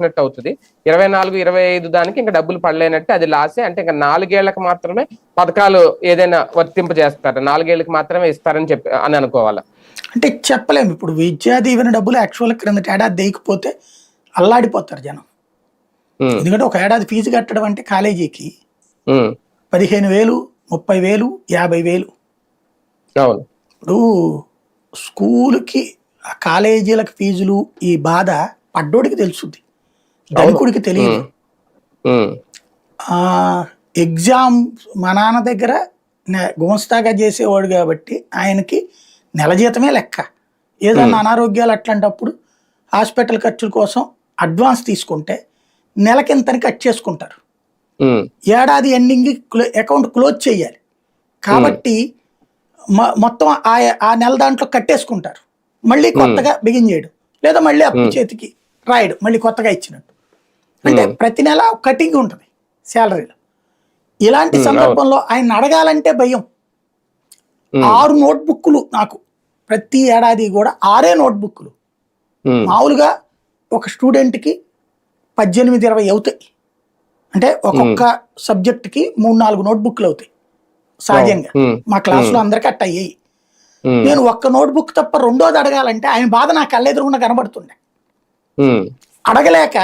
చేసినట్టు అవుతుంది. 24, 25 దానికి ఇంకా డబ్బులు పడలేనట్టు, అది లాసే. అంటే ఇంకా 4 ఏళ్లకు మాత్రమే పథకాలు ఏదైనా వర్తింపు చేస్తారు, 4 ఏళ్ళకి మాత్రమే ఇస్తారని అని అనుకోవాలా? అంటే చెప్పలేము. ఇప్పుడు విద్యా దీవెన డబ్బులు యాక్చువల్ క్రిందటి ఏడాది దేయకపోతే అల్లాడిపోతారు జనం. ఎందుకంటే ఒక ఏడాది ఫీజు కట్టడం అంటే కాలేజీకి 15,000, 30,000, 50,000. ఇప్పుడు స్కూల్కి కాలేజీలకు ఫీజులు ఈ బాధ పడ్డోడికి తెలుసుద్ది, ధనికుడికి తెలియదు. ఎగ్జామ్ మా నాన్న దగ్గర గుమస్తాగా చేసేవాడు కాబట్టి ఆయనకి నెల జీతమే లెక్క. ఏదన్నా అనారోగ్యాలు అట్లాంటప్పుడు హాస్పిటల్ ఖర్చుల కోసం అడ్వాన్స్ తీసుకుంటే నెలకింతని కట్ చేసుకుంటారు. ఏడాది ఎండింగ్ అకౌంట్ క్లోజ్ చేయాలి కాబట్టి మొత్తం ఆ నెల దాంట్లో కట్టేసుకుంటారు. మళ్ళీ కొత్తగా బిగిన్ చేయడం, లేదా మళ్ళీ అప్పు చేతికి రాయడం, మళ్ళీ కొత్తగా ఇచ్చినట్టు. అంటే ప్రతి నెల కటింగ్ ఉంటుంది శాలరీలో. ఇలాంటి సందర్భంలో ఆయన అడగాలంటే భయం. 6 నోట్బుక్లు నాకు ప్రతి ఏడాది కూడా 6 నోట్బుక్లు. మామూలుగా ఒక స్టూడెంట్కి 18-20 అవుతాయి. అంటే ఒక్కొక్క సబ్జెక్ట్కి 3-4 నోట్బుక్లు అవుతాయి సహజంగా. మా క్లాసులో అందరికీ అట్ట అయ్యాయి. నేను ఒక్క నోట్బుక్ తప్ప రెండోది అడగాలంటే ఆయన బాధ నా కళ్ళెదురుగుండా కనబడుతుండే. అడగలేక